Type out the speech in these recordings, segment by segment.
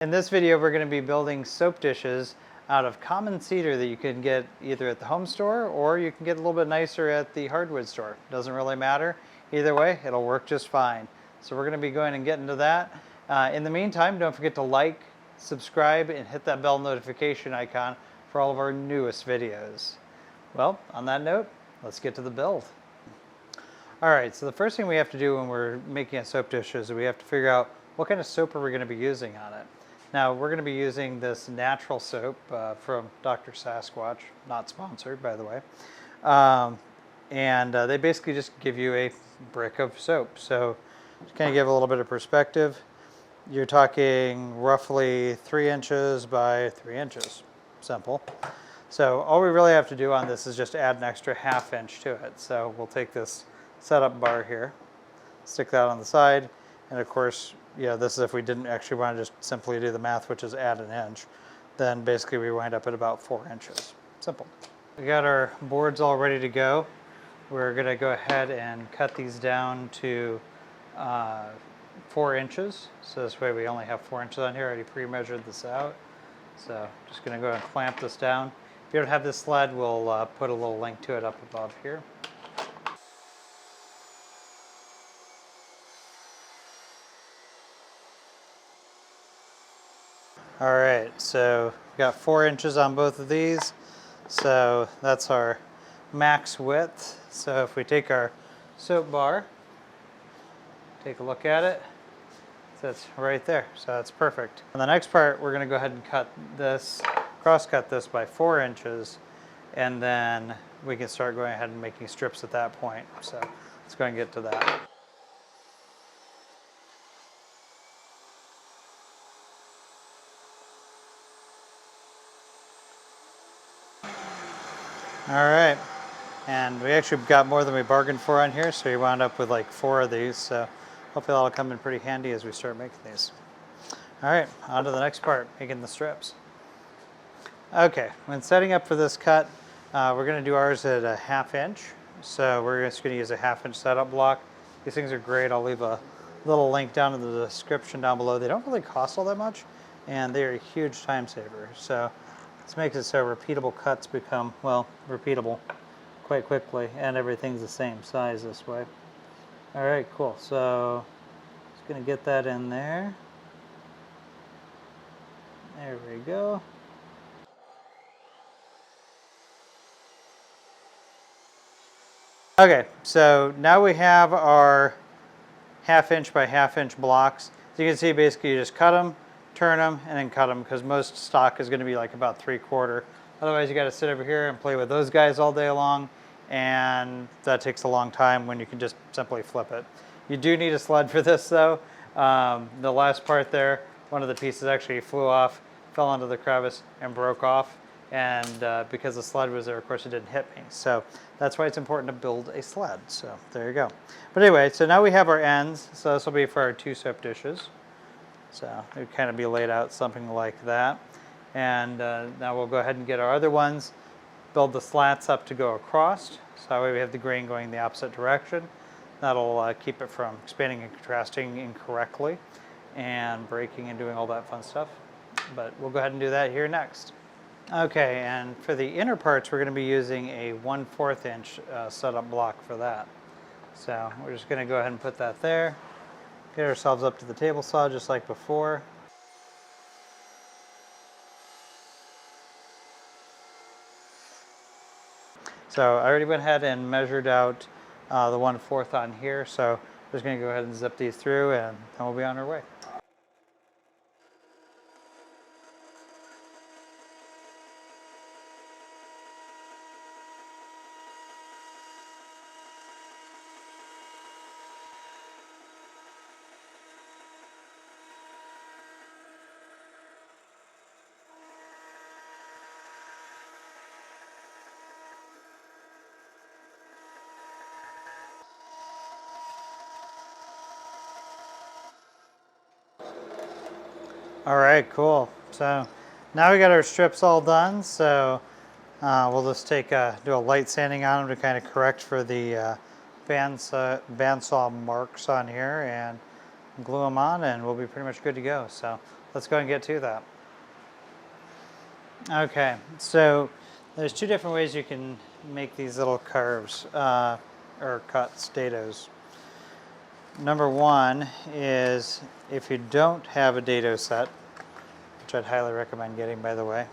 In this video, we're going to be building soap dishes out of common cedar that you can get either at the home store or you can get a little bit nicer at the hardwood store. Doesn't really matter. Either way, it'll work just fine. So we're going to be going and getting to that. In the meantime, don't forget to like, subscribe, and hit that bell notification icon for all of our newest videos. Well, on that note, let's get to the build. All right, so the first thing we have to do when we're making a soap dish is we have to figure out what kind of soap are we going to be using on it. Now, we're going to be using this natural soap from Dr. Sasquatch, not sponsored, by the way. They basically just give you a brick of soap. So to kind of give a little bit of perspective, you're talking roughly 3 inches by 3 inches. Simple. So all we really have to do on this is just add an extra 1/2 inch to it. So we'll take this setup bar here, stick that on the side, and of course, yeah, this is if we didn't actually want to just simply do the math, which is add 1 inch. Then basically we wind up at about 4 inches. Simple. We got our boards all ready to go. We're going to go ahead and cut these down to 4 inches. So this way we only have 4 inches on here. I already pre-measured this out. So just going to go and clamp this down. If you don't have this sled, we'll put a little link to it up above here. All right, so we've got 4 inches on both of these. So that's our max width. So if we take our soap bar, take a look at it, that's right there. So that's perfect. On the next part, we're going to go ahead and cut this, cross-cut this by 4 inches, and then we can start going ahead and making strips at that point. So let's go and get to that. All right, and we actually got more than we bargained for on here, so we wound up with like 4 of these, so hopefully that'll come in pretty handy as we start making these. All right, on to the next part, making the strips. Okay, when setting up for this cut, we're going to do ours at a 1/2 inch, so we're just going to use a 1/2 inch setup block. These things are great. I'll leave a little link down in the description down below. They don't really cost all that much, and they're a huge time saver. So this makes it so repeatable cuts become, well, repeatable quite quickly, and everything's the same size this way. All right, cool. So just going to get that in there. There we go. Okay, so now we have our 1/2 inch by 1/2 inch blocks. As you can see, basically you just cut them, turn them, and then cut them, because most stock is going to be like about 3/4. Otherwise, you got to sit over here and play with those guys all day long, and that takes a long time when you can just simply flip it. You do need a sled for this, though. The last part there, one of the pieces actually flew off, fell into the crevice, and broke off. And because the sled was there, of course, it didn't hit me. So that's why it's important to build a sled. So there you go. But anyway, so now we have our ends. So this will be for our 2 soap dishes. So it would kind of be laid out something like that. And now we'll go ahead and get our other ones, build the slats up to go across. So that way we have the grain going the opposite direction. That'll keep it from expanding and contrasting incorrectly and breaking and doing all that fun stuff. But we'll go ahead and do that here next. Okay, and for the inner parts, we're going to be using a 1/4 inch setup block for that. So we're just going to go ahead and put that there. Get ourselves up to the table saw just like before. So I already went ahead and measured out the 1/4 on here, so we're just going to go ahead and zip these through, and then we'll be on our way. All right, cool. So now we got our strips all done. So we'll just do a light sanding on them to kind of correct for the bandsaw marks on here, and glue them on, and we'll be pretty much good to go. So let's go and get to that. Okay, so there's two different ways you can make these little curves or cuts, dados. Number one is if you don't have a dado set, which I'd highly recommend getting, by the way.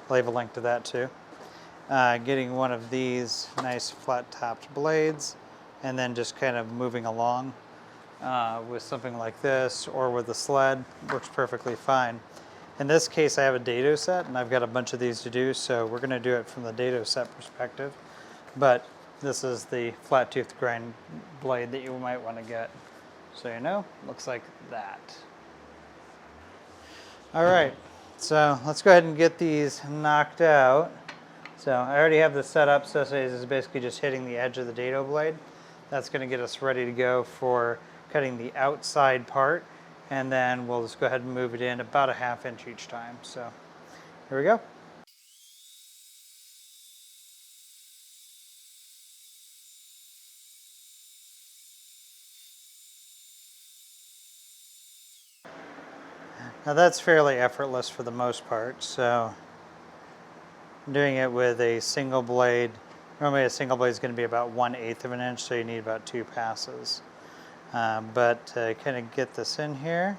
I'll leave a link to that too. Getting one of these nice flat-topped blades and then just kind of moving along with something like this or with a sled works perfectly fine. In this case, I have a dado set and I've got a bunch of these to do, so we're going to do it from the dado set perspective. But this is the flat-toothed grind blade that you might want to get. So you know, looks like that. All right, so let's go ahead and get these knocked out. So I already have this set up, so this is basically just hitting the edge of the dado blade. That's going to get us ready to go for cutting the outside part, and then we'll just go ahead and move it in about a 1/2 inch each time. So here we go. Now that's fairly effortless for the most part, so I'm doing it with a single blade. Normally a single blade is going to be about 1/8 of an inch, so you need about 2 passes. But to kind of get this in here,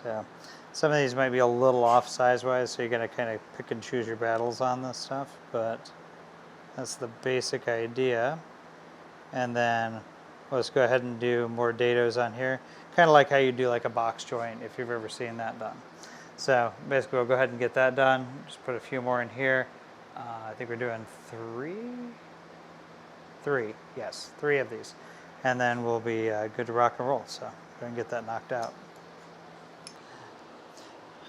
so some of these might be a little off size-wise, so you're going to kind of pick and choose your battles on this stuff, but that's the basic idea. And then let's go ahead and do more dados on here, kind of like how you do like a box joint if you've ever seen that done. So basically we'll go ahead and get that done. Just put a few more in here. I think we're doing three of these. And then we'll be good to rock and roll. So go ahead and get that knocked out.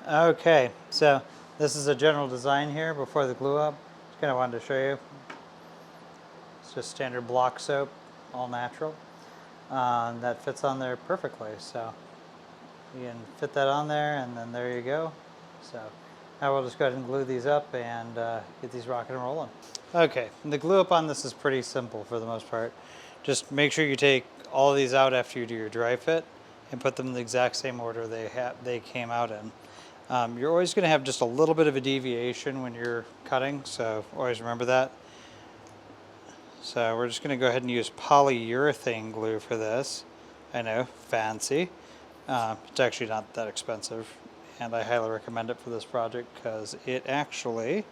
Okay, so this is a general design here before the glue up. Just kind of wanted to show you. It's just standard block soap, all natural. That fits on there perfectly. So you can fit that on there, and then there you go. So now we'll just go ahead and glue these up and get these rocking and rolling. Okay, the glue up on this is pretty simple for the most part. Just make sure you take all of these out after you do your dry fit and put them in the exact same order they came out in. You're always going to have just a little bit of a deviation when you're cutting, so always remember that. So we're just going to go ahead and use polyurethane glue for this. I know, fancy. It's actually not that expensive, and I highly recommend it for this project because it actually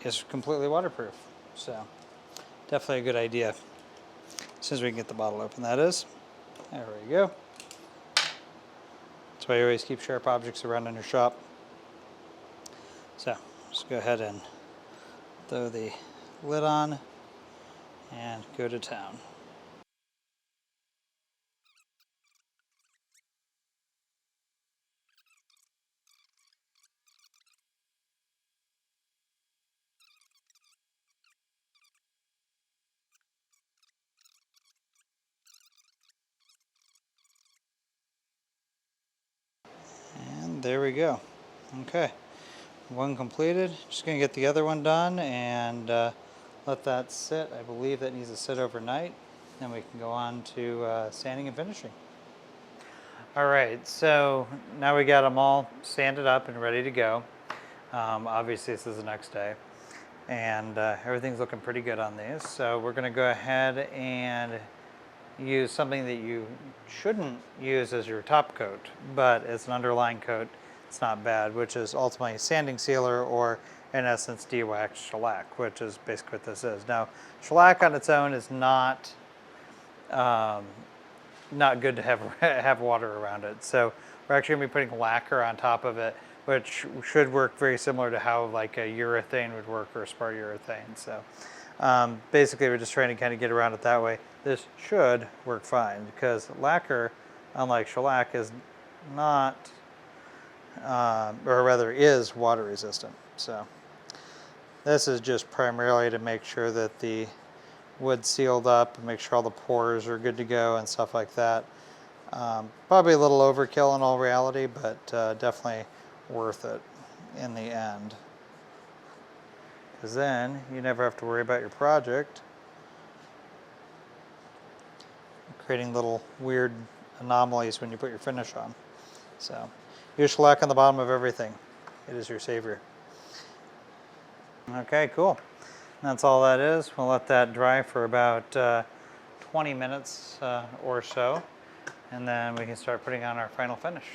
is completely waterproof. So definitely a good idea. As soon as we can get the bottle open, that is. There we go. That's why you always keep sharp objects around in your shop. So just go ahead and throw the lid on and go to town. And there we go. Okay, one completed. Just gonna get the other one done and let that sit. I believe that needs to sit overnight. Then we can go on to sanding and finishing. All right, so now we got them all sanded up and ready to go. Obviously this is the next day, and everything's looking pretty good on these. So we're gonna go ahead and use something that you shouldn't use as your top coat, but as an underlying coat, it's not bad, which is ultimately sanding sealer, or in essence de-waxed shellac, which is basically what this is. Now, shellac on its own is not good to have water around it. So we're actually gonna be putting lacquer on top of it, which should work very similar to how like a urethane would work, or a spar urethane. So basically we're just trying to kind of get around it that way. This should work fine because lacquer, unlike shellac, is not, or rather is water resistant. So this is just primarily to make sure that the wood's sealed up and make sure all the pores are good to go and stuff like that. Probably a little overkill in all reality, but definitely worth it in the end. Because then you never have to worry about your project creating little weird anomalies when you put your finish on. So use shellac on the bottom of everything. It is your savior. Okay, cool. That's all that is. We'll let that dry for about 20 minutes or so, and then we can start putting on our final finish.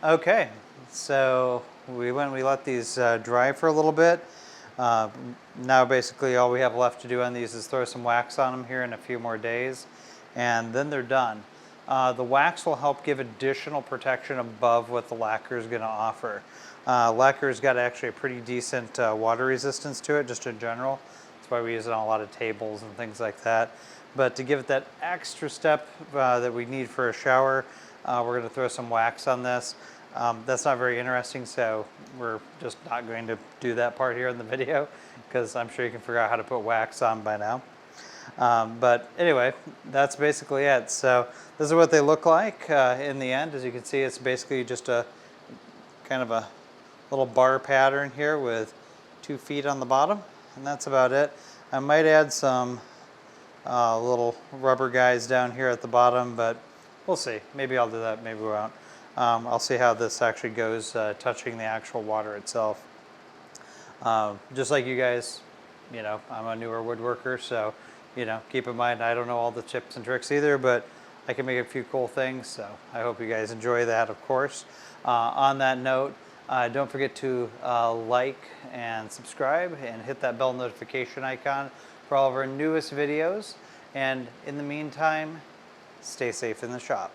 Okay, so we let these dry for a little bit. Now basically all we have left to do on these is throw some wax on them here in a few more days, and then they're done. The wax will help give additional protection above what the lacquer is going to offer. Lacquer's got actually a pretty decent water resistance to it, just in general. That's why we use it on a lot of tables and things like that. But to give it that extra step that we need for a shower, we're going to throw some wax on this. That's not very interesting, so we're just not going to do that part here in the video, because I'm sure you can figure out how to put wax on by now. But anyway, that's basically it. So this is what they look like in the end. As you can see, it's basically just a kind of a little bar pattern here with 2 feet on the bottom, and that's about it. I might add some little rubber guys down here at the bottom, but we'll see. Maybe I'll do that, maybe we won't. I'll see how this actually goes touching the actual water itself. Just like you guys, you know, I'm a newer woodworker, so, you know, keep in mind I don't know all the tips and tricks either, but I can make a few cool things, so I hope you guys enjoy that, of course. On that note, don't forget to like and subscribe and hit that bell notification icon for all of our newest videos. And in the meantime, stay safe in the shop.